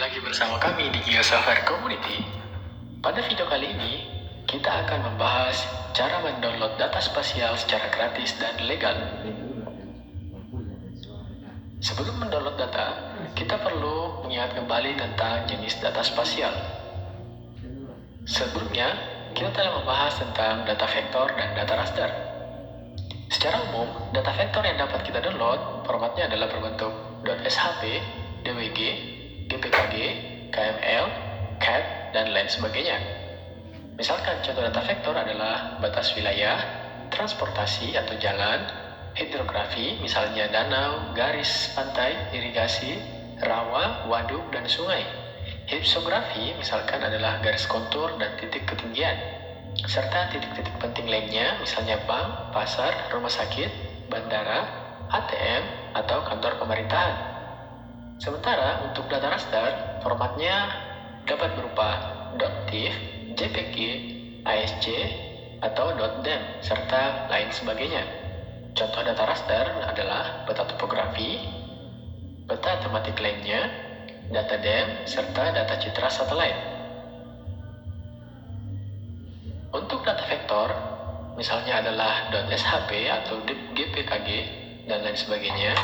lagi bersama kami di GeoSoftware Community. Pada video kali ini, kita akan membahas cara mendownload data spasial secara gratis dan legal. Sebelum mendownload data, kita perlu mengingat kembali tentang jenis data spasial. Sebelumnya, kita telah membahas tentang data vektor dan data raster. Secara umum, data vektor yang dapat kita download formatnya adalah berbentuk .shp, dwg, gpkg, kml, cat, dan lain sebagainya. Misalkan contoh data vektor adalah batas wilayah, transportasi atau jalan, hidrografi, misalnya danau, garis pantai, irigasi, rawa, waduk, dan sungai. Hypsografi misalkan adalah garis kontur dan titik ketinggian, serta titik-titik penting lainnya, misalnya bank, pasar, rumah sakit, bandara, ATM, atau kantor pemerintahan. Sementara untuk data raster, formatnya dapat berupa .tif, jpg, asc, atau .dem, serta lain sebagainya. Contoh data raster adalah peta topografi, peta tematik lainnya, data dem, serta data citra satelit. Untuk data vektor, misalnya adalah .shp atau gpkg, dan lain sebagainya,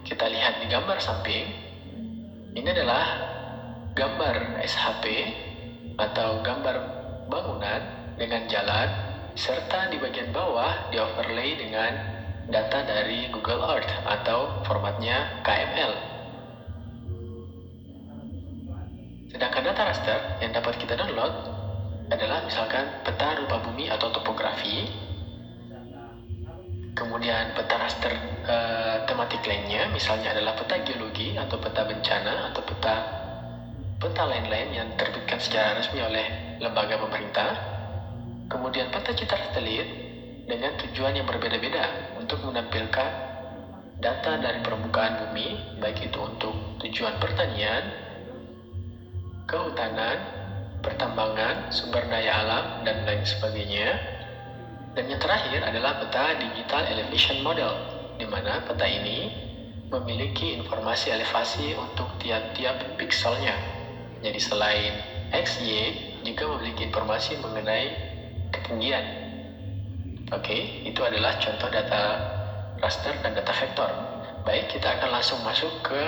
kita lihat di gambar samping. Ini adalah gambar SHP atau gambar bangunan dengan jalan, serta di bagian bawah di overlay dengan data dari Google Earth atau formatnya KML. Sedangkan data raster yang dapat kita download adalah misalkan peta rupa bumi atau topografi, kemudian peta raster tematik lainnya, misalnya adalah peta geologi atau peta bencana atau peta lain-lain yang diterbitkan secara resmi oleh lembaga pemerintah, kemudian peta citra satelit dengan tujuan yang berbeda-beda untuk menampilkan data dari permukaan bumi, baik itu untuk tujuan pertanian, kehutanan, pertambangan, sumber daya alam, dan lain sebagainya. Dan yang terakhir adalah peta digital elevation model, di mana peta ini memiliki informasi elevasi untuk tiap-tiap pikselnya. Jadi selain X, Y, juga memiliki informasi mengenai ketinggian. Oke, itu adalah contoh data raster dan data vektor. Baik, kita akan langsung masuk ke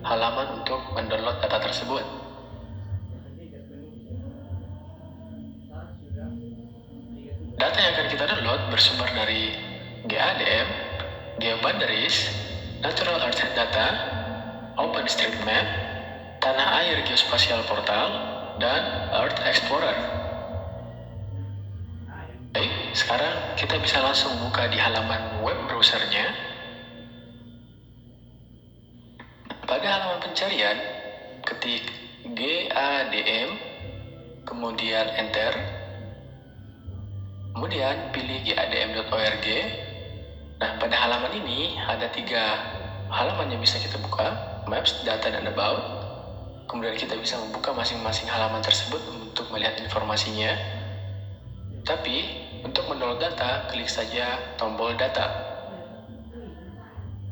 halaman untuk mendownload data tersebut. Data yang akan kita download bersumber dari GADM, GeoBoundaries, Natural Earth Data, OpenStreetMap, Tanah Air Geospatial Portal, dan Earth Explorer. Baik, sekarang kita bisa langsung buka di halaman web browsernya. Pada halaman pencarian, ketik GADM, kemudian enter. Kemudian pilih gadm.org. Nah, pada halaman ini ada 3 halaman yang bisa kita buka, Maps, Data, dan About. Kemudian kita bisa membuka masing-masing halaman tersebut untuk melihat informasinya. Tapi, untuk mendownload data, klik saja tombol data.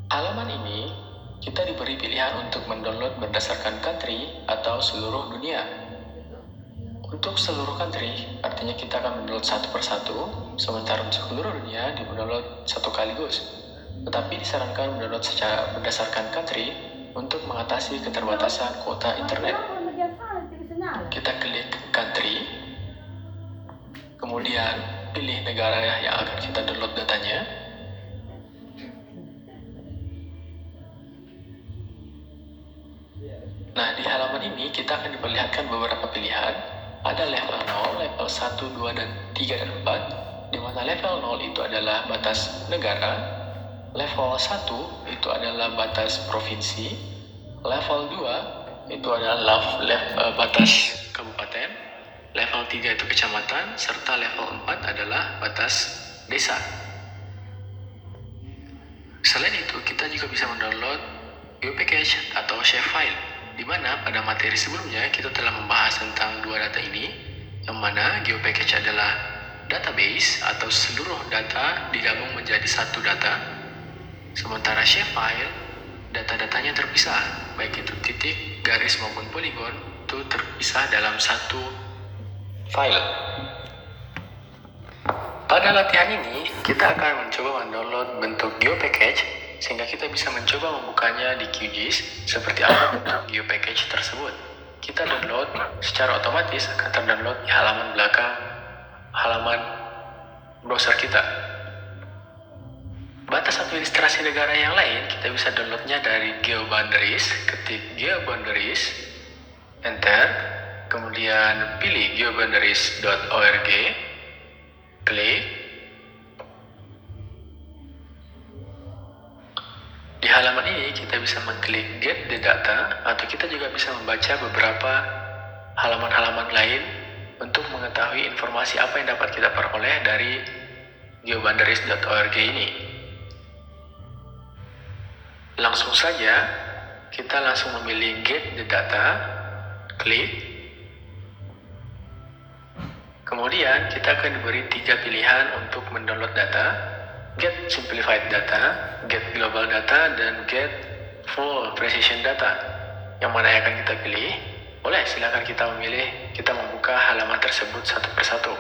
Halaman ini, kita diberi pilihan untuk mendownload berdasarkan country atau seluruh dunia. Untuk seluruh country, artinya kita akan mendownload satu persatu, sementara untuk seluruh dunia di-download satu kaligus. Tetapi disarankan mendownload secara berdasarkan country untuk mengatasi keterbatasan kuota internet. Kita klik country, kemudian pilih negara yang akan kita download datanya. Nah, di halaman ini kita akan diperlihatkan beberapa pilihan. Ada level 0, level 1, 2, dan 3, dan 4, di mana level 0 itu adalah batas negara, level 1 itu adalah batas provinsi, level 2 itu adalah batas kabupaten, level 3 itu kecamatan, serta level 4 adalah batas desa. Selain itu, kita juga bisa mendownload GeoPackage atau shapefile, di mana pada materi sebelumnya kita telah membahas tentang 2 data ini, yang mana GeoPackage adalah database atau seluruh data digabung menjadi satu data, sementara shapefile data-datanya terpisah, baik itu titik, garis maupun poligon, itu terpisah dalam satu file. Pada latihan ini, kita akan mencoba mendownload bentuk GeoPackage sehingga kita bisa mencoba membukanya di QGIS seperti apa bentuk GeoPackage tersebut. Kita download secara otomatis akan terdownload di halaman belakang halaman browser kita. Batas atau ilustrasi negara yang lain kita bisa downloadnya dari GeoBoundaries. Ketik GeoBoundaries, enter, kemudian pilih geoboundaries.org, klik. Di halaman ini kita bisa mengklik Get the Data, atau kita juga bisa membaca beberapa halaman-halaman lain untuk mengetahui informasi apa yang dapat kita peroleh dari geoboundaries.org ini. Langsung saja, kita langsung memilih Get the Data, klik. Kemudian kita akan diberi 3 pilihan untuk mendownload data: Get Simplified Data, Get Global Data, dan Get Full Precision Data. Yang mana yang akan kita pilih? Boleh, silakan kita memilih. Kita membuka halaman tersebut satu persatu.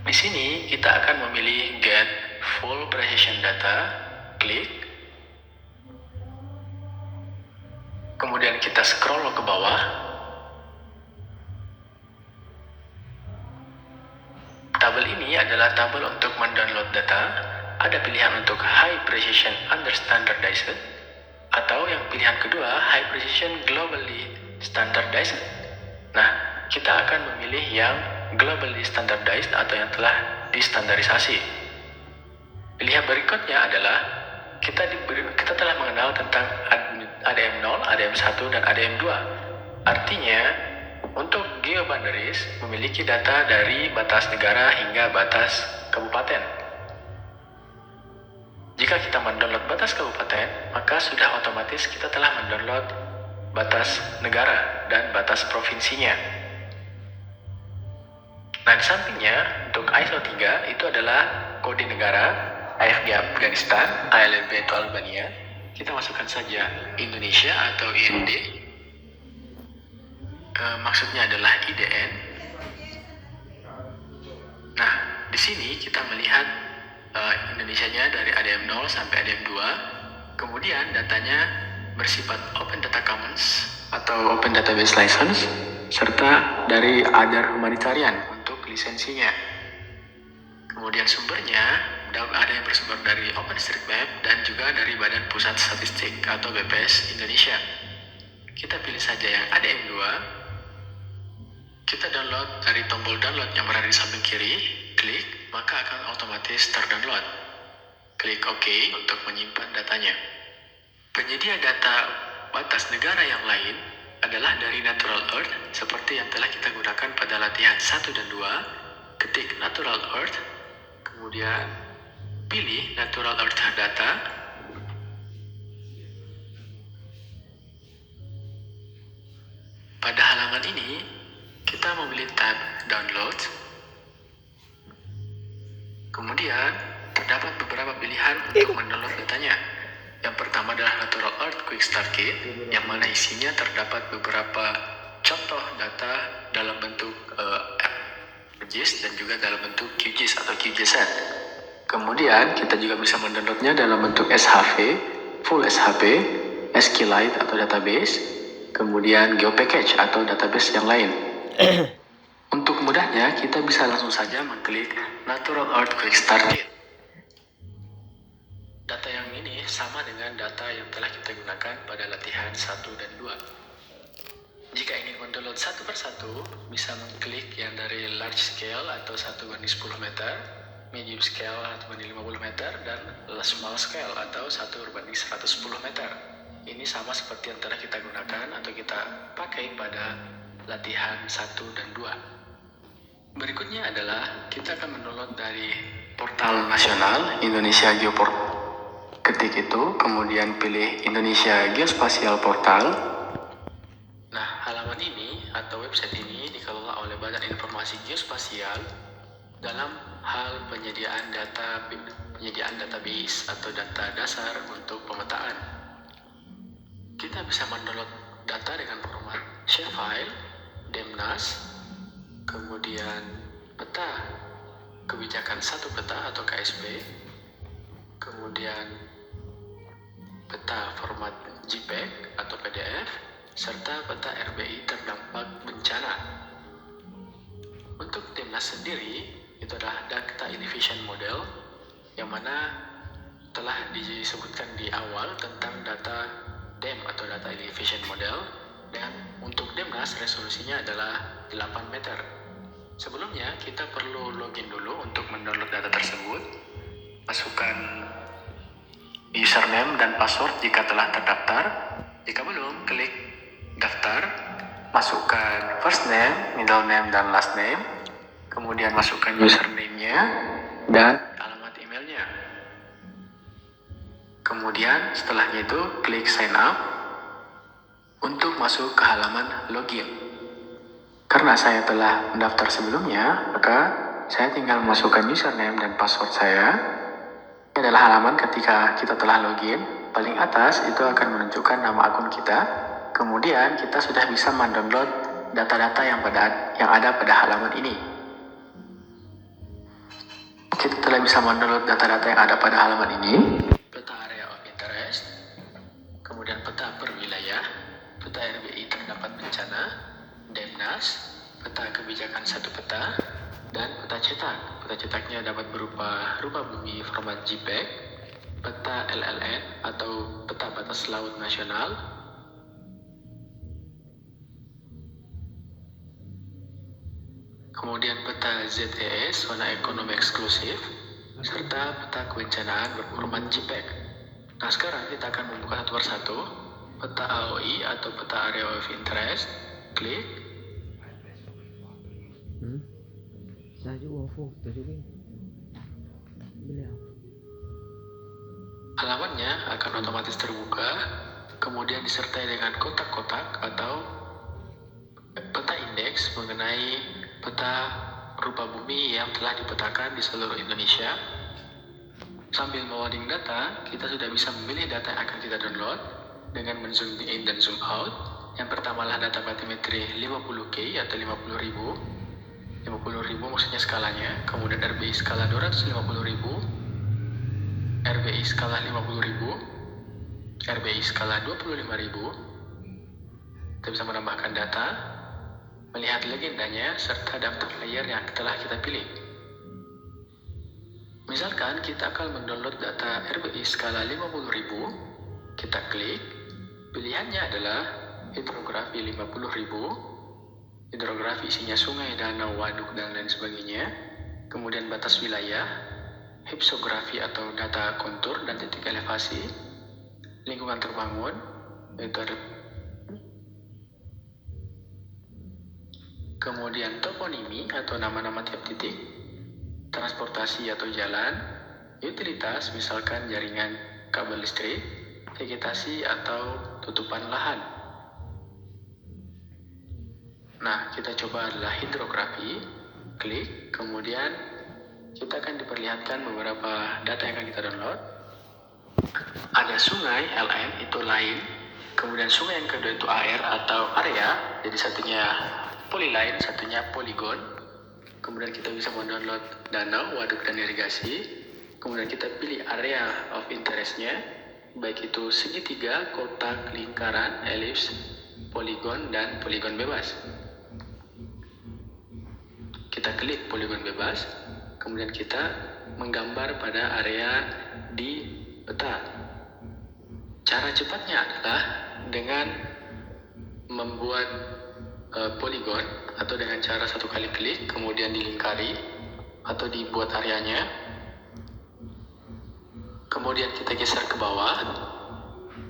Di sini kita akan memilih Get Full Precision Data, klik. Kemudian kita scroll ke bawah. Tabel ini adalah tabel untuk mendownload data. Ada pilihan untuk High Precision Under Standardized, atau yang pilihan kedua High Precision Globally Standardized. Nah, kita akan memilih yang Globally Standardized atau yang telah distandarisasi. Pilihan berikutnya adalah kita telah mengenal tentang ADM0, ADM1, dan ADM2. Artinya, untuk GeoBoundaries memiliki data dari batas negara hingga batas kabupaten. Jika kita mendownload batas kabupaten, maka sudah otomatis kita telah mendownload batas negara dan batas provinsinya. Nah, di sampingnya untuk ISO 3 itu adalah kode negara, AFG Afghanistan, ALB itu Albania. Kita masukkan saja Indonesia atau IND. Maksudnya adalah IDN. Nah, di sini kita melihat Indonesianya dari ADM 0 sampai ADM 2. Kemudian datanya bersifat Open Data Commons atau Open Database License, serta dari Other Humanitarian untuk lisensinya. Kemudian sumbernya ada yang bersumber dari OpenStreetMap dan juga dari Badan Pusat Statistik atau BPS Indonesia. Kita pilih saja yang ADM 2. Kita download dari tombol download yang berada di samping kiri, klik, maka akan otomatis terdownload. Klik OK untuk menyimpan datanya. Penyedia data batas negara yang lain adalah dari Natural Earth, seperti yang telah kita gunakan pada latihan 1 dan 2. Ketik Natural Earth, kemudian pilih Natural Earth Data. Pada halaman ini, kita memilih tab Download. Kemudian, terdapat beberapa pilihan untuk mendownload datanya. Yang pertama adalah Natural Earth Quick Start Kit, yang mana isinya terdapat beberapa contoh data dalam bentuk QGIS dan juga dalam bentuk QGIS atau QGISat. Kemudian, kita juga bisa mendownloadnya dalam bentuk SHV, Full SHP, SQLite atau database, kemudian GeoPackage atau database yang lain. Untuk mudahnya, kita bisa langsung saja mengklik Natural Earth Quick Start Kit. Data yang ini sama dengan data yang telah kita gunakan pada latihan 1 dan 2. Jika ingin mendownload satu persatu, bisa mengklik yang dari large scale atau 1:10 meter, medium scale 1:50 meter, dan small scale atau 1:110 meter. Ini sama seperti yang telah kita gunakan atau kita pakai pada latihan 1 dan 2. Berikutnya adalah kita akan mendownload dari portal nasional Indonesia Geoportal. Ketik itu, kemudian pilih Indonesia Geospatial Portal. Nah, halaman ini atau website ini dikelola oleh Badan Informasi Geospasial dalam hal penyediaan database atau data dasar untuk pemetaan. Kita bisa mendownload data dengan format shapefile, DMNAS, kemudian peta kebijakan satu peta atau KSP, kemudian peta format JPEG atau PDF, serta peta RBI terdampak bencana. Untuk DMNAS sendiri, itu adalah Data Elevation Model, yang mana telah disebutkan di awal tentang data DEM atau Data Elevation Model, dan untuk DMNAS resolusinya adalah 8 meter. Sebelumnya, kita perlu login dulu untuk mendownload data tersebut. Masukkan username dan password jika telah terdaftar. Jika belum, klik daftar. Masukkan first name, middle name, dan last name. Kemudian masukkan username-nya dan alamat emailnya. Kemudian setelahnya itu klik sign up untuk masuk ke halaman login. Karena saya telah mendaftar sebelumnya, maka saya tinggal memasukkan username dan password saya. Ini adalah halaman ketika kita telah login. Paling atas itu akan menunjukkan nama akun kita. Kemudian kita sudah bisa mendownload data-data yang ada pada halaman ini. Kita telah bisa mendownload data-data yang ada pada halaman ini. Peta area of interest, kemudian peta per wilayah, peta RBI terdapat bencana, DMNAS, peta kebijakan satu peta, dan peta cetak. Peta cetaknya dapat berupa rupa bumi format JPEG, peta LLN atau peta batas laut nasional, kemudian peta ZES zona ekonomi eksklusif, serta peta kebencanaan berformat JPEG. Nah, sekarang kita akan membuka satu persatu. Peta AOI atau peta area of interest, klik. Halamannya akan otomatis terbuka, kemudian disertai dengan kotak-kotak atau peta indeks mengenai peta rupa bumi yang telah dipetakan di seluruh Indonesia. Sambil meloading data, kita sudah bisa memilih data yang akan kita download dengan men-zoom in dan zoom out. Yang pertama adalah data batimetri 50K atau 50.000. 50.000 maksudnya skalanya. Kemudian RBI skala 250.000, RBI skala 50.000, RBI skala 25.000. Kita bisa menambahkan data, melihat legendanya, serta daftar layer yang telah kita pilih. Misalkan kita akan mendownload data RBI skala 50.000, kita klik. Pilihannya adalah hidrografi 50.000, hidrografi isinya sungai, danau, waduk, dan lain sebagainya. Kemudian batas wilayah, hypsografi atau data kontur dan titik elevasi, lingkungan terbangun, yaitu ada kemudian toponimi atau nama-nama tiap titik, transportasi atau jalan, utilitas misalkan jaringan kabel listrik, vegetasi atau tutupan lahan. Nah, kita coba adalah hidrografi, klik, kemudian kita akan diperlihatkan beberapa data yang akan kita download. Ada sungai, LN, itu lain. Kemudian sungai yang kedua itu air atau area, jadi satunya polyline, satunya polygon. Kemudian kita bisa mendownload danau, waduk, dan irigasi. Kemudian kita pilih area of interest-nya, baik itu segitiga, kotak, lingkaran, elips, poligon, dan poligon bebas. Kita klik poligon bebas, kemudian kita menggambar pada area di peta. Cara cepatnya adalah dengan membuat poligon atau dengan cara satu kali klik kemudian dilingkari atau dibuat areanya, kemudian kita geser ke bawah.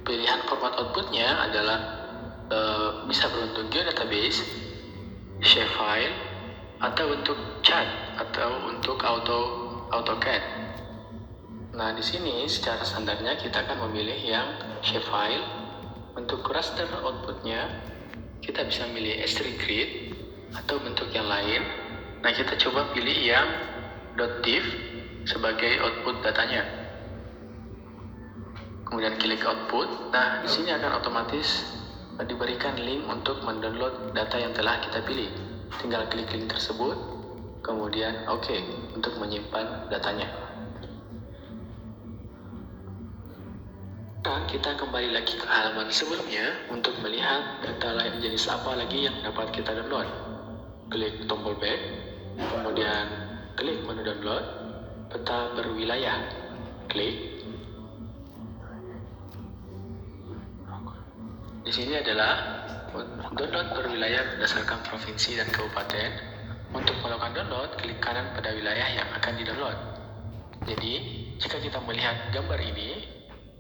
Pilihan format outputnya adalah bisa berbentuk geodatabase, shapefile, atau untuk chart atau untuk AutoCAD. Nah, di sini secara standarnya kita akan memilih yang shapefile. Untuk raster outputnya kita bisa milih S3 grid atau bentuk yang lain. Nah, kita coba pilih yang .div sebagai output datanya. Kemudian klik output. Nah, di sini akan otomatis diberikan link untuk mendownload data yang telah kita pilih. Tinggal klik link tersebut, kemudian OK untuk menyimpan datanya. Nah, kita kembali lagi ke halaman sebelumnya untuk melihat data lain jenis apa lagi yang dapat kita download. Klik tombol back, kemudian klik menu download, peta berwilayah. Klik. Di sini adalah download berwilayah berdasarkan provinsi dan kabupaten. Untuk melakukan download, klik kanan pada wilayah yang akan di-download. Jadi, jika kita melihat gambar ini,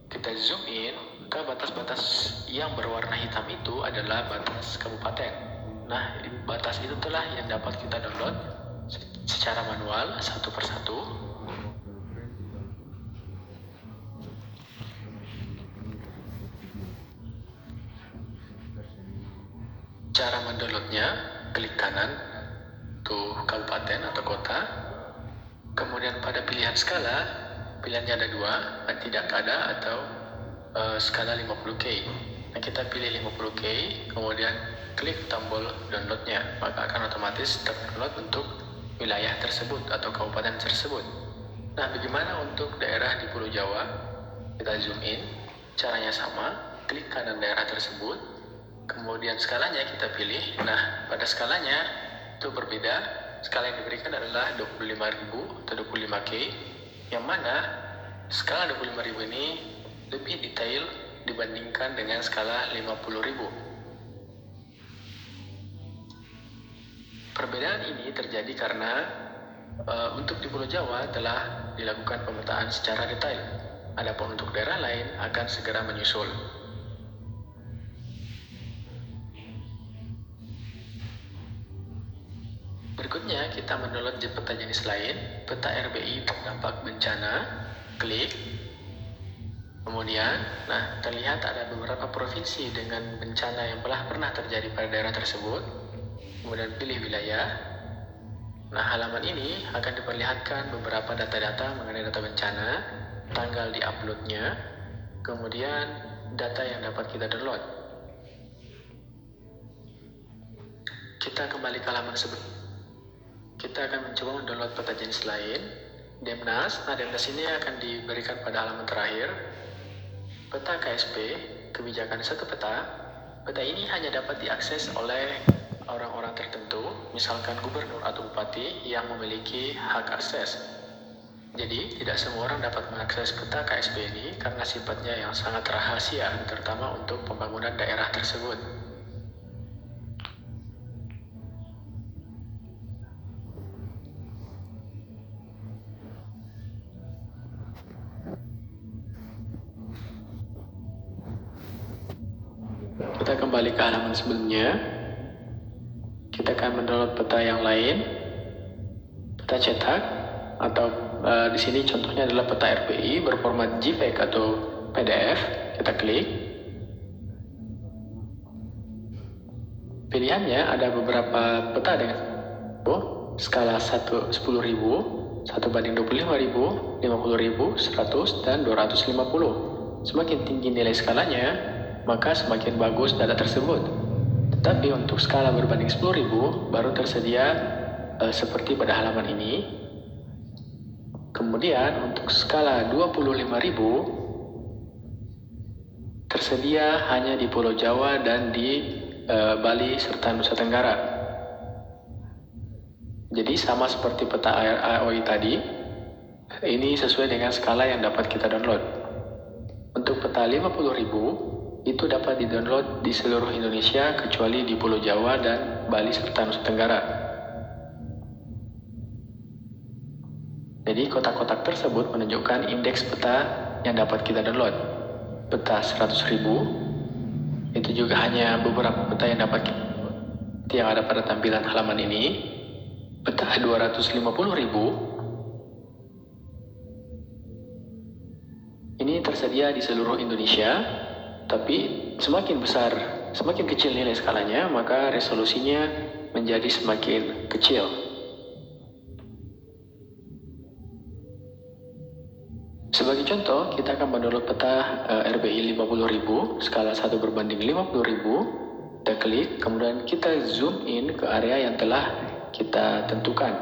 kita zoom in, maka batas-batas yang berwarna hitam itu adalah batas kabupaten. Nah, batas itu telah yang dapat kita download secara manual satu persatu. Cara mendownloadnya, klik kanan untuk kabupaten atau kota. Kemudian pada pilihan skala, pilihannya ada dua, tidak ada atau skala 50K. Nah, kita pilih 50K, kemudian klik tombol downloadnya, maka akan otomatis terdownload untuk wilayah tersebut atau kabupaten tersebut. Nah, bagaimana untuk daerah di Pulau Jawa? Kita zoom in, caranya sama, klik kanan daerah tersebut, kemudian skalanya kita pilih. Nah, pada skalanya itu berbeda. Skala yang diberikan adalah 25.000 atau 25K, yang mana skala 25.000 ini lebih detail dibandingkan dengan skala 50.000. Perbedaan ini terjadi karena untuk di Pulau Jawa telah dilakukan pemetaan secara detail. Adapun untuk daerah lain akan segera menyusul. Berikutnya, kita mendownload peta jenis lain, peta RBI terdampak bencana. Klik. Kemudian, terlihat ada beberapa provinsi dengan bencana yang pernah terjadi pada daerah tersebut. Kemudian pilih wilayah. Nah, halaman ini akan diperlihatkan beberapa data-data mengenai data bencana, tanggal di-uploadnya, kemudian data yang dapat kita download. Kita kembali ke halaman sebelumnya. Kita akan mencoba mendownload peta jenis lain, Demnas. Nah, Demnas ini akan diberikan pada halaman terakhir. Peta KSP, kebijakan satu peta. Peta ini hanya dapat diakses oleh orang-orang tertentu, misalkan gubernur atau bupati yang memiliki hak akses. Jadi, tidak semua orang dapat mengakses peta KSP ini karena sifatnya yang sangat rahasia, terutama untuk pembangunan daerah tersebut. Kita kembali ke halaman sebelumnya. Kita akan mendownload peta yang lain, peta cetak, atau di sini contohnya adalah peta RBI berformat JPEG atau PDF. Kita klik. Pilihannya ada beberapa peta dengan skala 10.000, 1:25.000, 50.000, 100, dan 250. Semakin tinggi nilai skalanya, maka semakin bagus data tersebut. Tetapi untuk skala berbanding 10.000 baru tersedia seperti pada halaman ini. Kemudian untuk skala 25.000 tersedia hanya di Pulau Jawa dan di Bali serta Nusa Tenggara. Jadi sama seperti peta AOI tadi, ini sesuai dengan skala yang dapat kita download. Untuk peta 50.000 itu dapat di-download di seluruh Indonesia kecuali di Pulau Jawa dan Bali serta Nusa Tenggara. Jadi kotak-kotak tersebut menunjukkan indeks peta yang dapat kita download. Peta 100.000 itu juga hanya beberapa peta yang dapat kita download yang ada pada tampilan halaman ini. Peta 250.000 ini tersedia di seluruh Indonesia. Tapi semakin besar, semakin kecil nilai skalanya, maka resolusinya menjadi semakin kecil. Sebagai contoh, kita akan mendownload peta RBI 50.000, skala 1/50.000. Kita klik, kemudian kita zoom in ke area yang telah kita tentukan.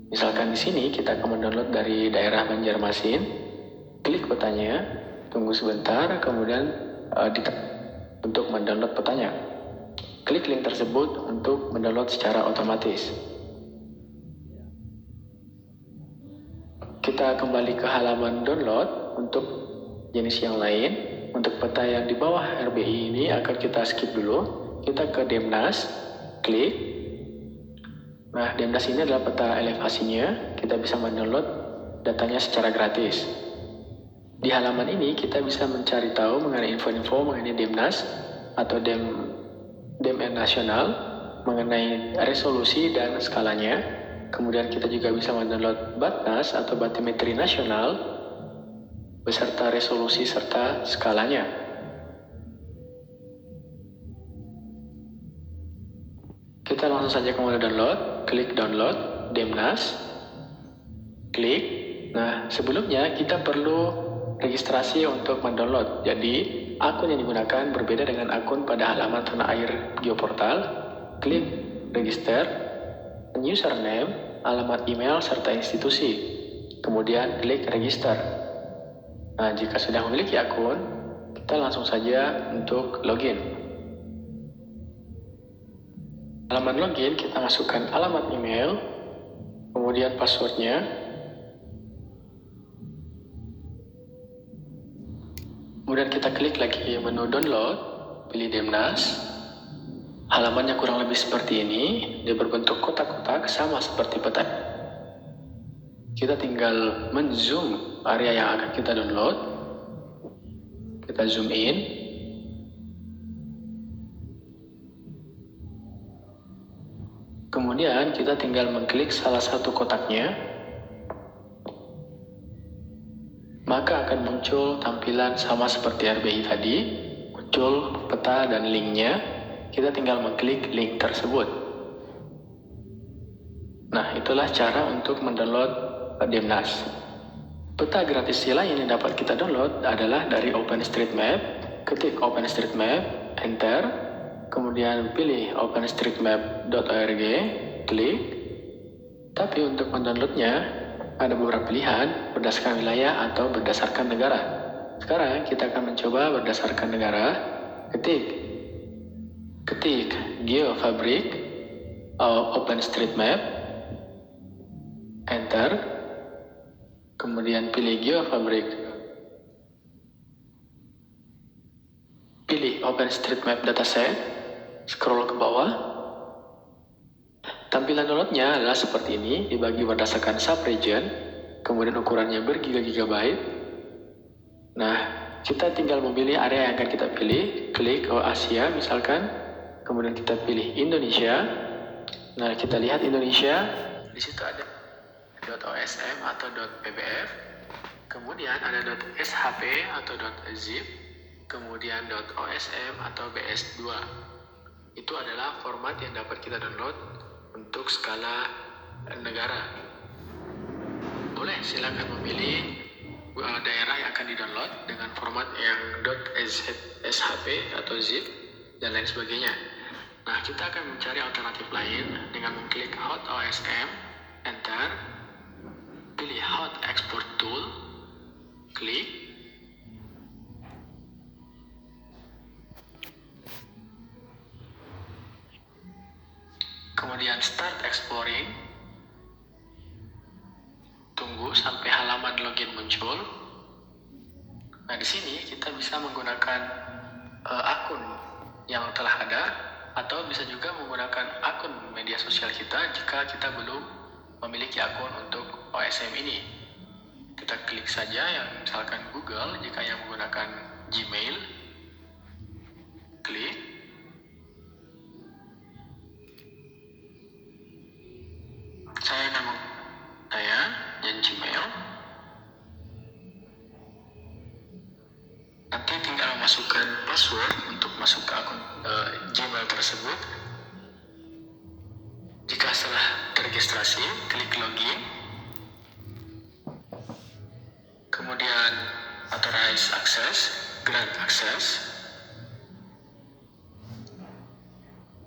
Misalkan di sini kita akan mendownload dari daerah Banjarmasin. Klik petanya, tunggu sebentar, kemudian untuk mendownload petanya. Klik link tersebut untuk mendownload secara otomatis. Kita kembali ke halaman download untuk jenis yang lain. Untuk peta yang di bawah RBI ini akan kita skip dulu. Kita ke Demnas, klik. Nah, Demnas ini adalah peta elevasinya. Kita bisa mendownload datanya secara gratis. Di halaman ini kita bisa mencari tahu mengenai info-info mengenai Demnas atau DMN nasional, mengenai resolusi dan skalanya. Kemudian kita juga bisa mendownload Batnas atau batimetri nasional beserta resolusi serta skalanya. Kita langsung saja ke mode download, klik download, Demnas, klik. Nah, sebelumnya kita perlu registrasi untuk mendownload. Jadi, akun yang digunakan berbeda dengan akun pada halaman Tanah Air Geoportal. Klik register, username, alamat email, serta institusi. Kemudian klik register. Nah, jika sudah memiliki akun, kita langsung saja untuk login. Halaman login, kita masukkan alamat email, kemudian passwordnya. Kemudian kita klik lagi menu download, pilih Demnas. Halamannya kurang lebih seperti ini, dia berbentuk kotak-kotak sama seperti peta. Kita tinggal men-zoom area yang akan kita download. Kita zoom in. Kemudian kita tinggal mengklik salah satu kotaknya. Maka akan muncul tampilan sama seperti RBI tadi. Muncul peta dan linknya. Kita tinggal mengklik link tersebut. Nah, itulah cara untuk mendownload Demnas. Peta gratis lain yang dapat kita download adalah dari OpenStreetMap. Ketik OpenStreetMap, enter, kemudian pilih openstreetmap.org, klik. Tapi untuk mendownloadnya ada beberapa pilihan berdasarkan wilayah atau berdasarkan negara. Sekarang kita akan mencoba berdasarkan negara. Ketik GeoFabric OpenStreetMap, enter. Kemudian pilih GeoFabric. Pilih OpenStreetMap dataset. Scroll ke bawah. Tampilan downloadnya adalah seperti ini, dibagi berdasarkan subregion. Kemudian ukurannya bergiga-gigabyte. Nah, kita tinggal memilih area yang akan kita pilih. Klik ke Asia misalkan. Kemudian kita pilih Indonesia. Nah, kita lihat Indonesia. Di situ ada .osm atau .pbf, kemudian ada .shp atau .zip, kemudian .osm atau bs2. Itu adalah format yang dapat kita download untuk skala negara. Boleh silakan memilih daerah yang akan di-download dengan format yang .shp atau zip dan lain sebagainya. Nah, kita akan mencari alternatif lain dengan mengklik Hot OSM, enter. Pilih Hot Export Tool, klik. Kemudian Start Exploring. Tunggu sampai halaman login muncul. Nah, di sini kita bisa menggunakan akun yang telah ada, atau bisa juga menggunakan akun media sosial kita jika kita belum memiliki akun untuk OSM ini. Kita klik saja yang misalkan Google, jika yang menggunakan Gmail, klik. Saya yang Gmail. Nanti tinggal masukkan password untuk masuk ke akun Gmail tersebut. Jika setelah terregistrasi, klik login. kemudian authorized access, grant access.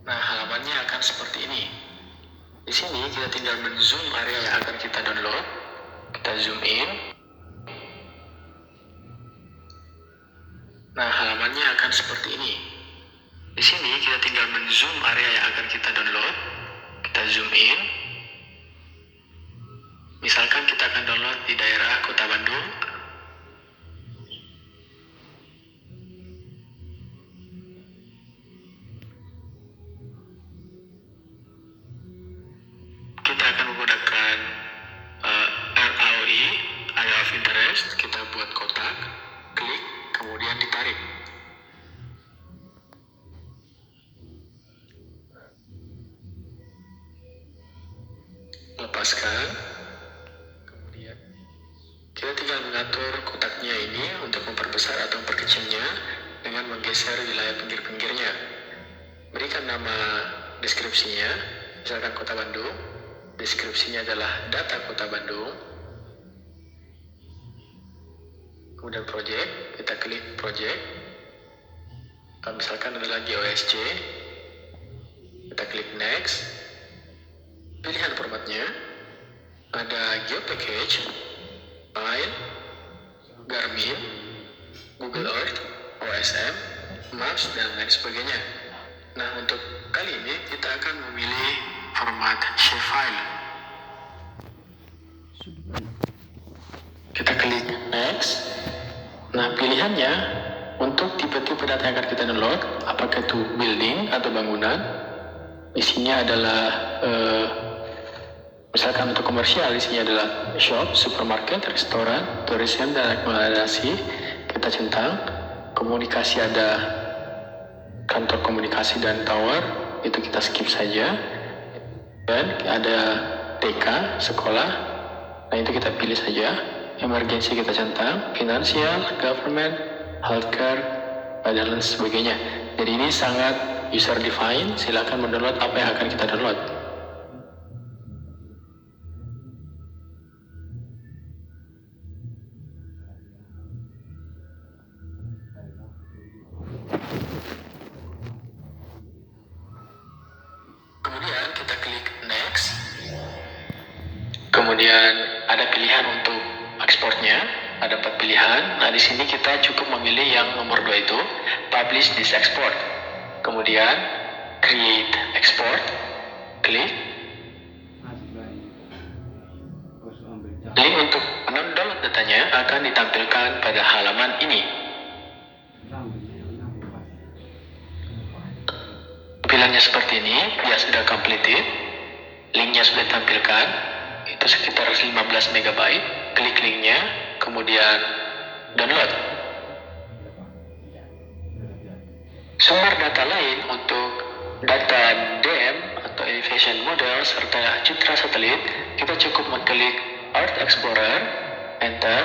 Nah, halamannya akan seperti ini. Di sini kita tinggal men-zoom area yang akan kita download. Kita zoom in. Nah, halamannya akan seperti ini. Di sini kita tinggal men-zoom area yang akan kita download. Kita zoom in. Misalkan kita akan download di daerah Kota Bandung. Kita akan menggunakan RAOI, Area of Interest. Kita buat kotak, klik, kemudian ditarik. Lepaskan. Kemudian kita tinggal mengatur kotaknya ini untuk memperbesar atau memperkecilnya dengan menggeser wilayah pinggir-pinggirnya. Berikan nama deskripsinya, misalkan Kota Bandung. Deskripsinya adalah data Kota Bandung. Kemudian project, kita klik project. Misalkan ada lagi OSC, kita klik next. Pilihan formatnya ada GeoPackage, File, Garmin, Google Earth, OSM, Maps, dan lain sebagainya. Nah, untuk kali ini kita akan memilih format shapefile. Kita klik next. Nah, pilihannya untuk tipe-tipe data yang akan kita download, apakah itu building atau bangunan. Isinya adalah misalkan untuk komersial, isinya adalah shop, supermarket, restoran, tourism, dan akomodasi. Kita centang. Komunikasi ada kantor komunikasi dan tower, itu kita skip saja. Dan ada TK, sekolah, nah itu kita pilih saja. Emergency kita centang, finansial, government, healthcare, dan lain sebagainya. Jadi ini sangat user defined, silakan mendownload apa yang akan kita download. Kemudian kita klik next. Kemudian ada pilihan untuk ekspornya, ada 4 pilihan. Nah, di sini kita cukup memilih yang nomor 2 itu, publish this export. Kemudian create export, klik. Link untuk mendownload datanya akan ditampilkan pada halaman ini. Tampilannya seperti ini, dia sudah completed. Linknya sudah ditampilkan, itu sekitar 15 MB. Klik linknya, kemudian download. Sumber data lain untuk data DEM atau elevation model serta citra satelit, kita cukup mengklik Earth Explorer, enter,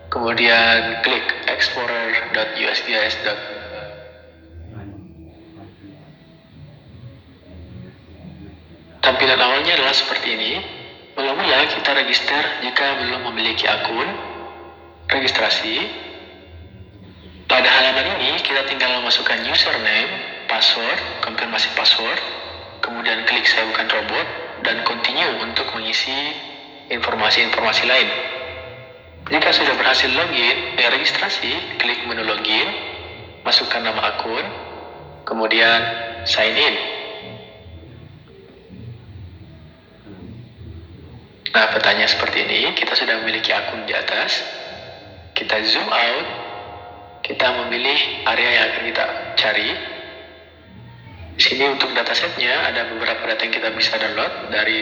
kemudian klik explorer.usgs. Tampilan awalnya adalah seperti ini. Mula-mula kita register jika belum memiliki akun, registrasi. Pada halaman ini kita tinggal memasukkan username, password, konfirmasi password, kemudian klik saya bukan robot, dan continue untuk mengisi informasi-informasi lain. Jika sudah berhasil login, registrasi, klik menu login, masukkan nama akun, kemudian sign in. Nah, petanya seperti ini, kita sudah memiliki akun di atas. Kita zoom out, kita memilih area yang akan kita cari. Di sini untuk datasetnya ada beberapa data yang kita bisa download dari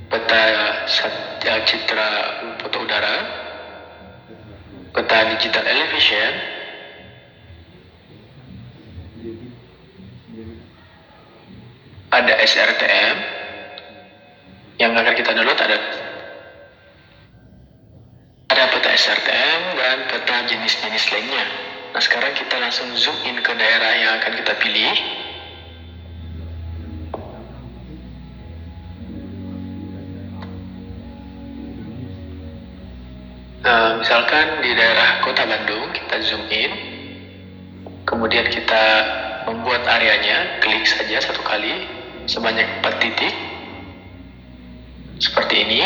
peta citra foto udara, peta digital elevation, ada SRTM. Yang akan kita download ada peta SRTM dan peta jenis-jenis lainnya. Nah, sekarang kita langsung zoom in ke daerah yang akan kita pilih. Misalkan di daerah Kota Bandung, kita zoom in, kemudian kita membuat areanya, klik saja satu kali sebanyak 4 titik seperti ini.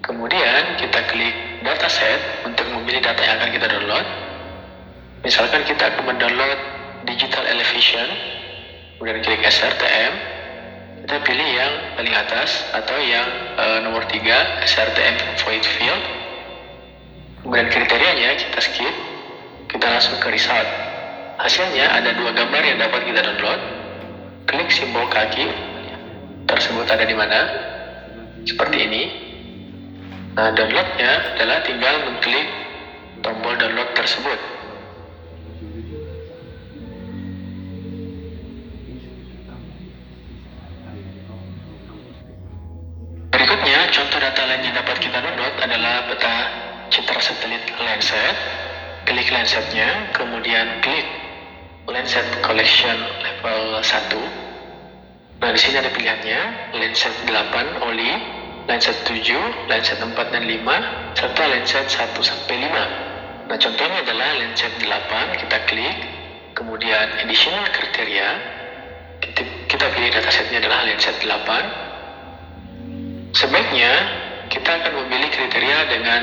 Kemudian kita klik dataset untuk memilih data yang akan kita download. Misalkan kita akan mendownload digital elevation, kemudian klik SRTM, kita pilih yang paling atas atau yang nomor 3, SRTM void field. Kemudian kriterianya kita skip, kita langsung ke result. Hasilnya ada 2 gambar yang dapat kita download. Klik simbol kaki tersebut ada di mana, seperti ini. Nah, downloadnya adalah tinggal mengklik tombol download tersebut. Berikutnya, contoh data lain yang dapat kita download adalah peta citra satelit Landsat. Klik Landsatnya, kemudian klik Landsat Collection level 1. Nah, di sini ada pilihannya, Landsat 8 OLI, Landsat 7, Landsat 4 dan 5, serta Landsat 1 sampai 5. Nah, contohnya adalah Landsat 8, kita klik, kemudian additional kriteria, kita pilih datasetnya adalah Landsat 8. Sebaiknya kita akan memilih kriteria dengan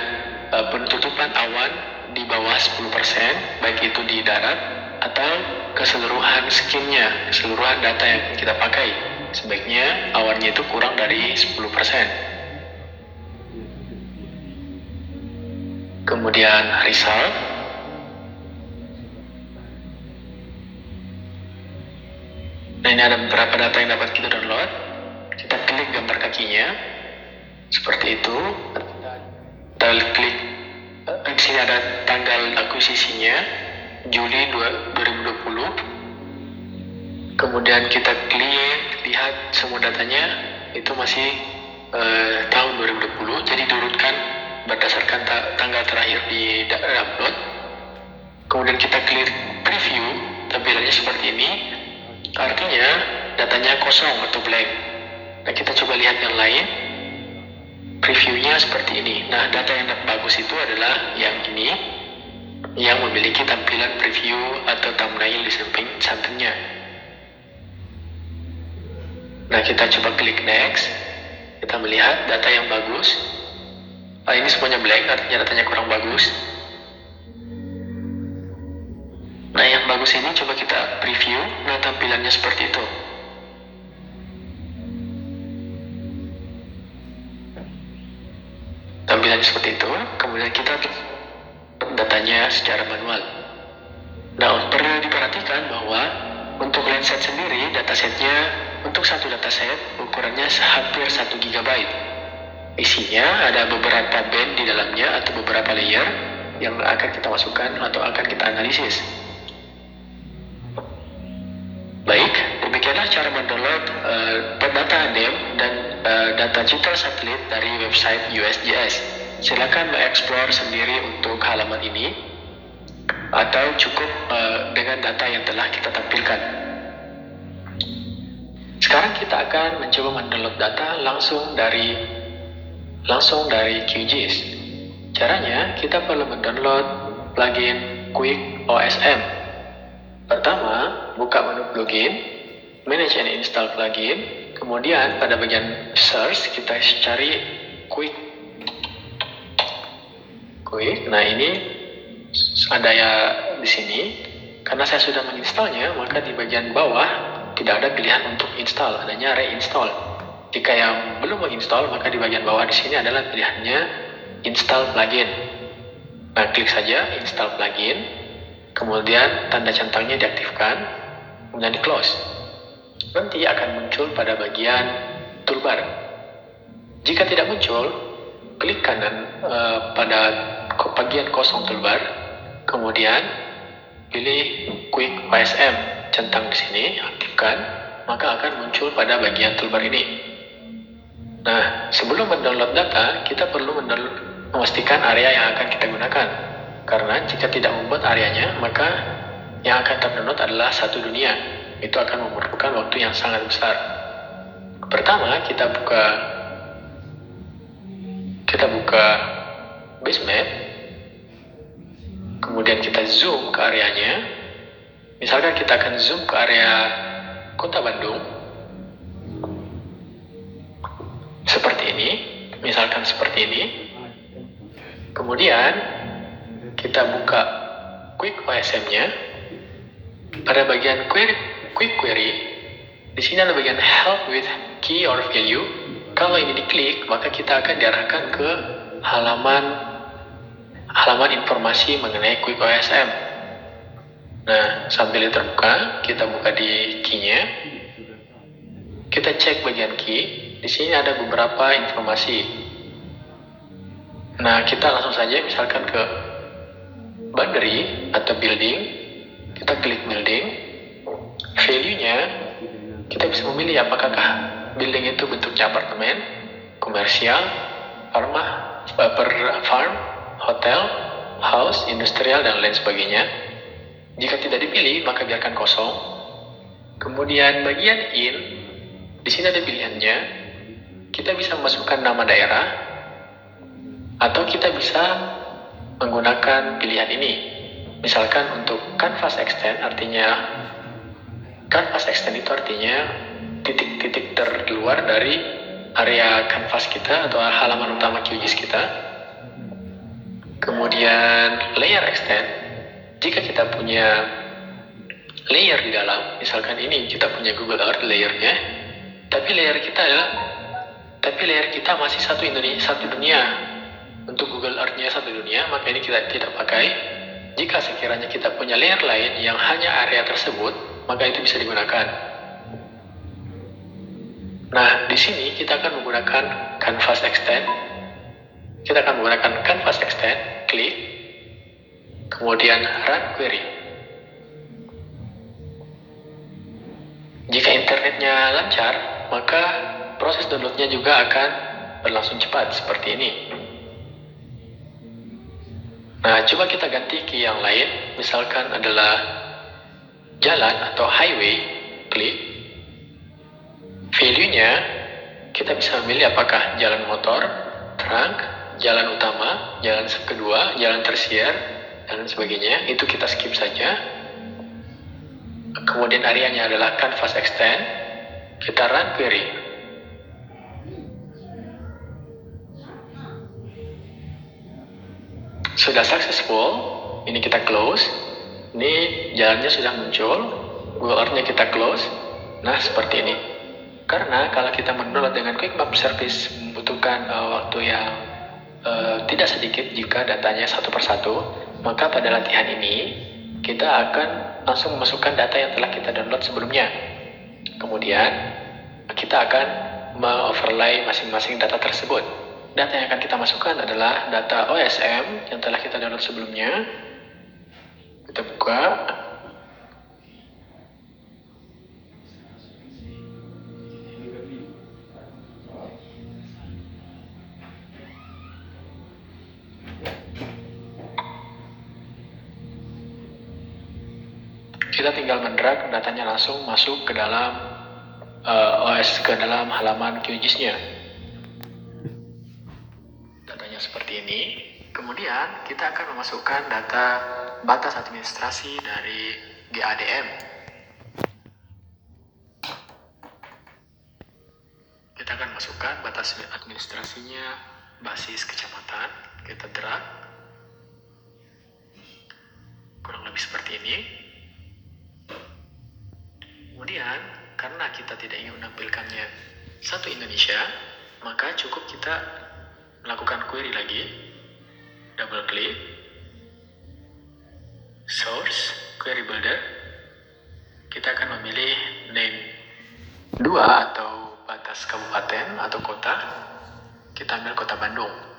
penutupan awan di bawah 10%, baik itu di darat atau keseluruhan skinnya, keseluruhan data yang kita pakai. Sebaiknya awannya itu kurang dari 10%. Kemudian result. Nah, ini ada beberapa data yang dapat kita download. Kita klik gambar kakinya seperti itu. Kita klik, di sini ada tanggal akuisisinya Juli 2020. Kemudian kita klik, lihat semua datanya itu masih tahun 2020, jadi diurutkan berdasarkan tanggal terakhir di upload. Kemudian kita klik preview, tampilannya seperti ini, artinya datanya kosong atau blank. Nah, kita coba lihat yang lain. Previewnya seperti ini. Nah, data yang bagus itu adalah yang ini, yang memiliki tampilan preview atau thumbnail di sampingnya. Nah, kita coba klik next. Kita melihat data yang bagus. Ini semuanya blank, artinya datanya kurang bagus. Nah, yang bagus ini coba kita preview. Nah, tampilannya seperti itu. Tampilannya seperti itu, kemudian kita datanya secara manual. Nah, perlu diperhatikan bahwa untuk Landsat sendiri, datasetnya untuk satu dataset ukurannya hampir 1 GB. Isinya ada beberapa band di dalamnya atau beberapa layer yang akan kita masukkan atau akan kita analisis. Baik, demikianlah cara mendownload data NEM dan data digital satelit dari website USGS. Silakan mengeksplor sendiri untuk halaman ini atau cukup dengan data yang telah kita tampilkan. Sekarang kita akan mencoba mendownload data langsung dari QGIS. Caranya, kita perlu mendownload plugin Quick OSM. Pertama, buka menu plugin, manage and install plugin, kemudian pada bagian search kita cari Quick. Nah, ini ada ya di sini. Karena saya sudah menginstalnya, maka di bagian bawah tidak ada pilihan untuk install, adanya reinstall. Jika yang belum menginstal, maka di bagian bawah di sini adalah pilihannya install plugin. Nah, klik saja install plugin, kemudian tanda centangnya diaktifkan, kemudian di close. Nanti akan muncul pada bagian toolbar. Jika tidak muncul, klik kanan pada bagian kosong toolbar, kemudian pilih Quick OSM, centang di sini, aktifkan, maka akan muncul pada bagian toolbar ini. Nah, sebelum mendownload data, kita perlu memastikan area yang akan kita gunakan. Karena jika tidak membuat areanya, maka yang akan terdownload adalah satu dunia. Itu akan memerlukan waktu yang sangat besar. Pertama, kita buka base map, kemudian kita zoom ke areanya. Misalkan kita akan zoom ke area Kota Bandung, seperti ini, misalkan seperti ini. Kemudian kita buka Quick OSM-nya. Pada bagian Quick Query, di sini ada bagian Help with Key or Value. Kalau ini diklik, maka kita akan diarahkan ke halaman informasi mengenai Quick OSM. Nah, sambil terbuka, kita buka di key-nya. Kita cek bagian key. Di sini ada beberapa informasi. Nah, kita langsung saja misalkan ke boundary atau building. Kita klik building. Value-nya, kita bisa memilih apakah building itu bentuknya apartemen, komersial, farm, hotel, house, industrial, dan lain sebagainya. Jika tidak dipilih, maka biarkan kosong. Kemudian bagian in, di sini ada pilihannya. Kita bisa memasukkan nama daerah, atau kita bisa menggunakan pilihan ini. Misalkan untuk canvas extend, canvas extend itu artinya titik-titik terluar dari area canvas kita atau halaman utama QGIS kita. Kemudian layer extend, jika kita punya layer di dalam, misalkan ini kita punya Google Earth layernya, tapi layer kita masih satu dunia. Untuk Google Earth-nya satu dunia, maka ini kita tidak pakai. Jika sekiranya kita punya layer lain yang hanya area tersebut, maka itu bisa digunakan. Nah, di sini kita akan menggunakan canvas extend. Kita akan menggunakan canvas extend, klik, kemudian run query. Jika internetnya lancar, maka proses downloadnya juga akan berlangsung cepat seperti ini. Nah, coba kita ganti key yang lain, misalkan adalah jalan atau highway, klik. Value-nya, kita bisa memilih apakah jalan motor, trunk, jalan utama, jalan kedua, jalan tersier, dan sebagainya. Itu kita skip saja. Kemudian areanya adalah canvas extend. Kita run query. Sudah successful. Ini kita close. Ini jalannya sudah muncul. Google Earth-nya kita close. Nah, seperti ini. Karena kalau kita mendownload dengan Quick Map Service membutuhkan waktu yang tidak sedikit jika datanya satu persatu, maka pada latihan ini kita akan langsung memasukkan data yang telah kita download sebelumnya. Kemudian kita akan me-overlay masing-masing data tersebut. Data yang akan kita masukkan adalah data OSM yang telah kita download sebelumnya. Kita buka. Kita tinggal mendrag datanya langsung masuk ke dalam dalam halaman QGIS-nya. Datanya seperti ini. Kemudian kita akan memasukkan data batas administrasi dari GADM. Kita akan masukkan batas administrasinya basis kecamatan. Kita drag. Kurang lebih seperti ini. Kemudian, karena kita tidak ingin menampilkannya satu Indonesia, maka cukup kita melakukan query lagi, double klik, source, query builder, kita akan memilih name 2 atau batas kabupaten atau kota, kita ambil kota Bandung.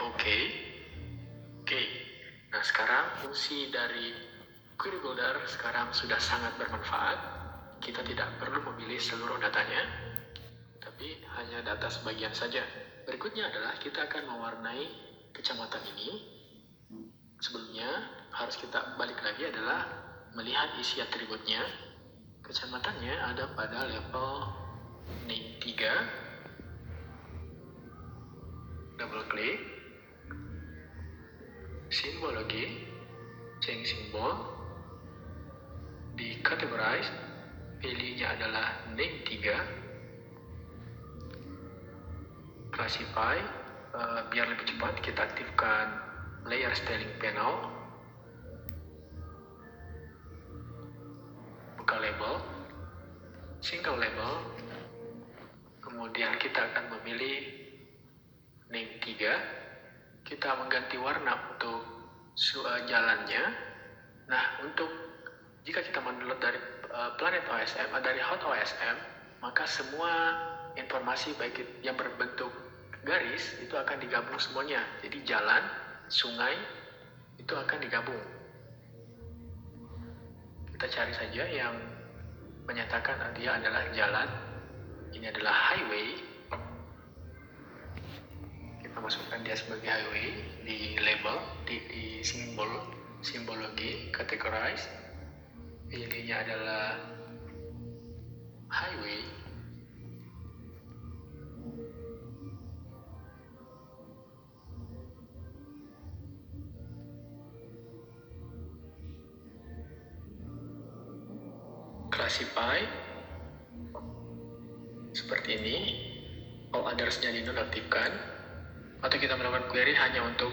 Oke. Nah, sekarang fungsi dari query builder sekarang sudah sangat bermanfaat. Kita tidak perlu memilih seluruh datanya, tapi hanya data sebagian saja. Berikutnya adalah kita akan mewarnai kecamatan ini. Sebelumnya harus kita balik lagi adalah melihat isi atributnya. Kecamatannya ada pada level name 3. Double klik. Simbologi, change symbol. Di categorize, pilihnya adalah name 3. Classify, biar lebih cepat kita aktifkan layer styling panel. Buka label, single label. Kemudian kita akan memilih name 3. Kita mengganti warna untuk jalannya. Nah, untuk jika kita mendownload dari Planet OSM, dari Hot OSM, maka semua informasi baik yang berbentuk garis itu akan digabung semuanya. Jadi jalan, sungai itu akan digabung. Kita cari saja yang menyatakan dia adalah jalan. Ini adalah highway. Kita masukkan dia sebagai highway di label, di simbologi, categorize. Pilihnya adalah highway. Classify seperti ini. All others-nya dinonaktifkan, atau kita melakukan query hanya untuk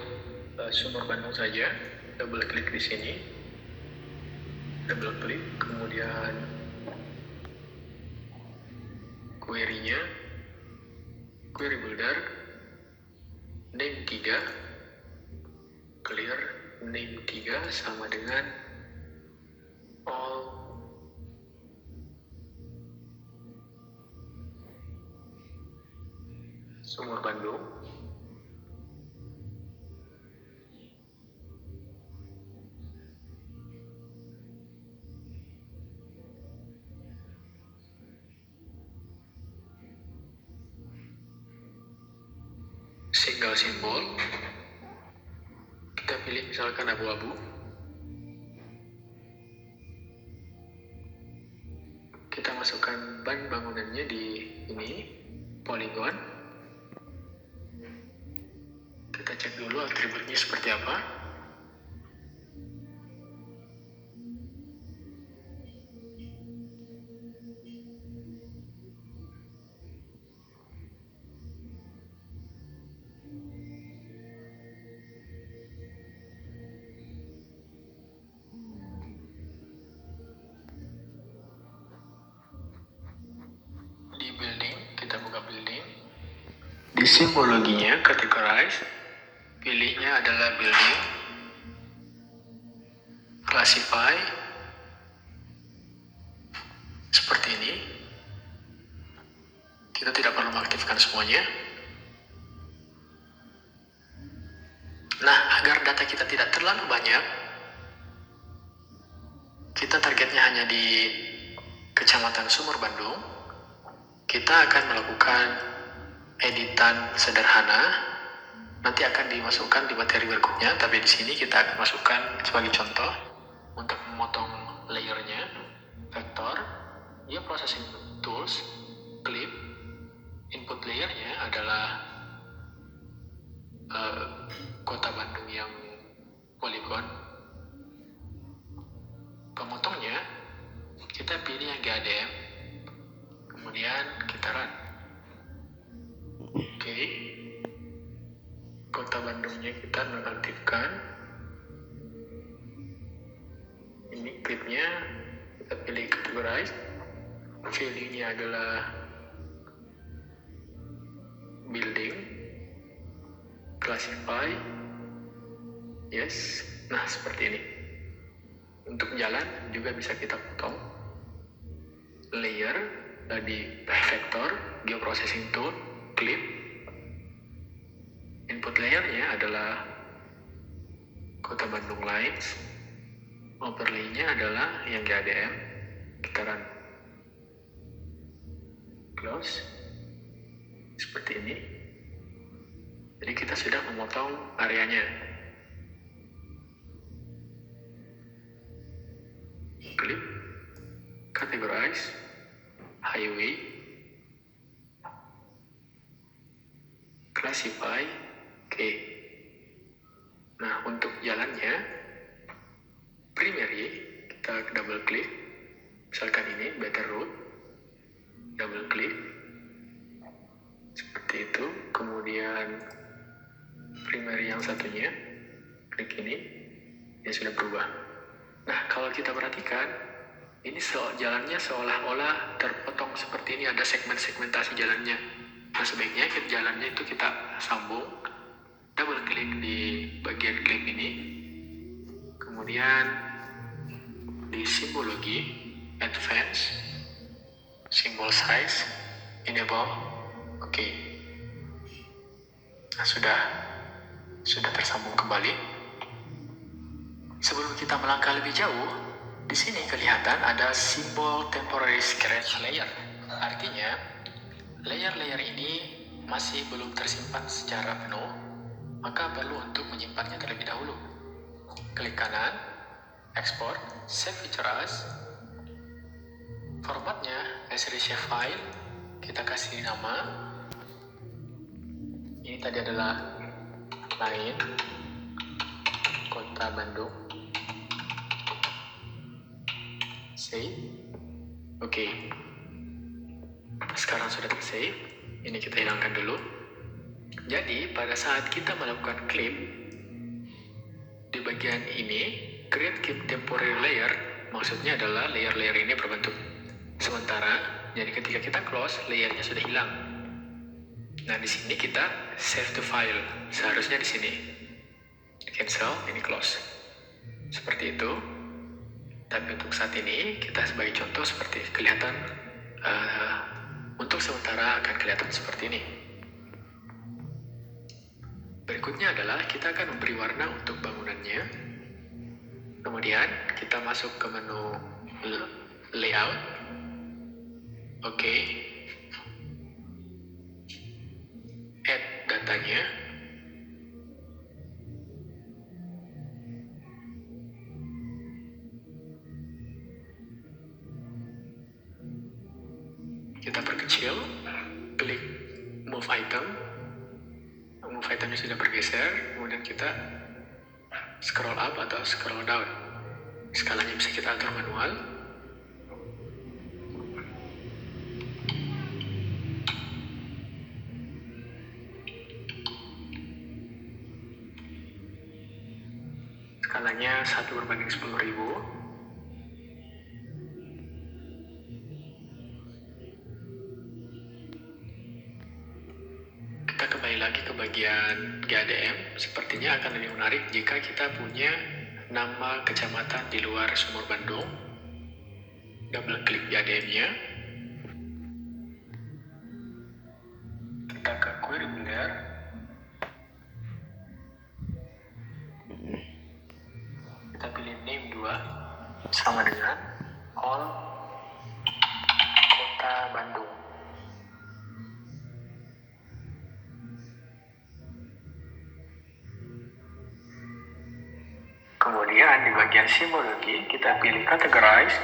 Sumur Bandung saja. Double klik di sini, double klik, kemudian query-nya, query builder, name 3, clear, name 3 sama dengan all Sumur Bandung. Single simbol, kita pilih misalkan abu-abu. Kita masukkan ban bangunannya di ini, polygon. Kita cek dulu atributnya seperti apa. Di building, kita buka building. Di simbologinya, categorize, pilihnya adalah building. Classify seperti ini. Kita tidak perlu mengaktifkan semuanya. Nah, agar data kita tidak terlalu banyak, kita targetnya hanya di Kecamatan Sumur Bandung. Kita akan melakukan editan sederhana. Nanti akan dimasukkan di materi berikutnya, tapi di sini kita akan masukkan sebagai contoh untuk memotong layernya. Vektor, dia processing tools, clip, input layernya adalah kota Bandung yang polygon. Pemotongnya kita pilih yang GADM, kemudian kita run. Oke. Kota Bandungnya kita nonaktifkan. Ini klipnya kita pilih categorize. Value-nya adalah building. Classify. Yes. Nah, seperti ini. Untuk jalan juga bisa kita potong. Layer tadi vektor, geoprocessing tool, clip. Input layernya adalah Kota Bandung Lines. Overlay-nya adalah yang GADM. Kita run. Close. Seperti ini. Jadi kita sudah memotong areanya. Klik, categorize, highway, classify, oke. Nah, untuk jalannya, primary, kita double klik. Misalkan ini, better route, double klik. Seperti itu. Kemudian, primary yang satunya, klik ini, dia sudah berubah. Nah, kalau kita perhatikan, ini jalannya seolah-olah terpotong seperti ini, ada segmentasi jalannya. Nah, sebaiknya jalannya itu kita sambung, double klik di bagian klaim ini, kemudian di simbologi, advance, symbol size, enable, oke. Nah, sudah tersambung kembali. Sebelum kita melangkah lebih jauh, di sini kelihatan ada simbol temporary scratch layer. Artinya, layer-layer ini masih belum tersimpan secara penuh, maka perlu untuk menyimpannya terlebih dahulu. Klik kanan, export, save feature as. Formatnya as reshape file, kita kasih nama. Ini tadi adalah line Kota Bandung. Save. Oke. Sekarang sudah tersave. Ini kita hilangkan dulu. Jadi pada saat kita melakukan claim di bagian ini, create keep temporary layer, maksudnya adalah layer-layer ini berbentuk sementara. Jadi ketika kita close, layernya sudah hilang. Nah, di sini kita save to file. Seharusnya di sini. Cancel, ini close. Seperti itu. Tapi untuk saat ini, kita sebagai contoh seperti kelihatan, untuk sementara akan kelihatan seperti ini. Berikutnya adalah kita akan memberi warna untuk bangunannya. Kemudian kita masuk ke menu layout. Oke. Add datanya. Kita perkecil, klik move item. Move itemnya sudah bergeser, kemudian kita scroll up atau scroll down. Skalanya bisa kita atur manual. Skalanya 1/10.000. Kita kembali lagi ke bagian GADM. Sepertinya akan lebih menarik jika kita punya nama kecamatan di luar Sumur Bandung. Double klik GADM-nya. Kita ke query builder. Kita pilih name 2 sama dengan all Kota Bandung. Kemudian di bagian simbologi kita pilih categorize.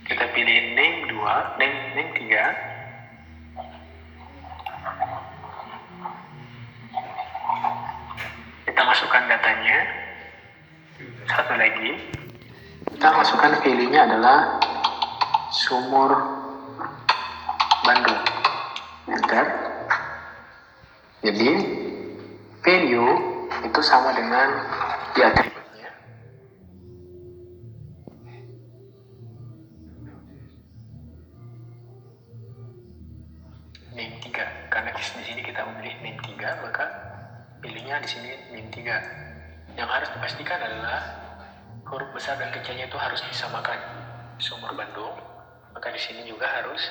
Kita pilih name 2, name 3. Kita masukkan datanya. Satu lagi. Kita masukkan value-nya adalah Sumur Bandung. Enter. Jadi value itu sama dengan di atributnya. Name 3. Karena di sini kita memilih name 3, maka pilihnya di sini name 3. Yang harus dipastikan adalah huruf besar dan kecilnya itu harus disamakan. Sumur Bandung, maka di sini juga harus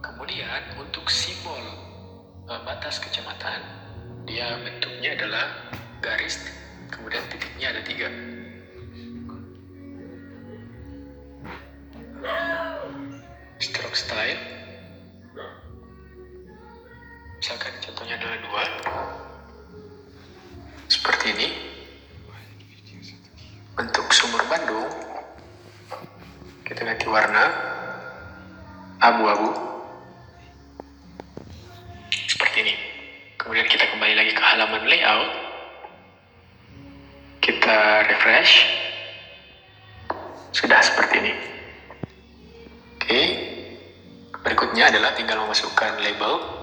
Kemudian untuk simbol batas kecamatan, dia bentuknya adalah garis, kemudian titiknya ada 3. Stroke style, misalkan contohnya adalah 2, seperti ini. Bentuk sumur Bandung, kita ganti warna abu-abu, seperti ini. Kemudian kita kembali lagi ke halaman layout, kita refresh, sudah seperti ini. Oke, berikutnya adalah tinggal memasukkan label.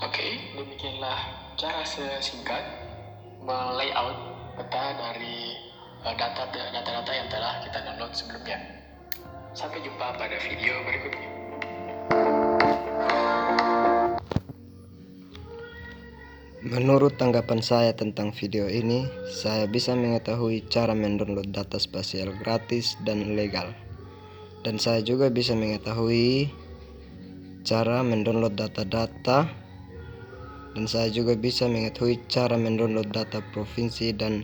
Oke, demikianlah cara sesingkat melayout peta dari data-data yang telah kita download sebelumnya. Sampai jumpa pada video berikutnya. Menurut tanggapan saya tentang video ini, saya bisa mengetahui cara mendownload data spasial gratis dan legal. Dan saya juga bisa mengetahui cara mendownload data-data, dan saya juga bisa mengetahui cara mendownload data provinsi dan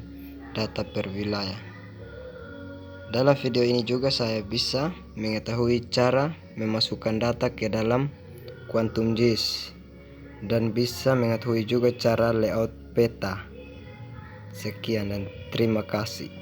data per wilayah. Dalam video ini juga saya bisa mengetahui cara memasukkan data ke dalam QuantumGIS dan bisa mengetahui juga cara layout peta. Sekian dan terima kasih.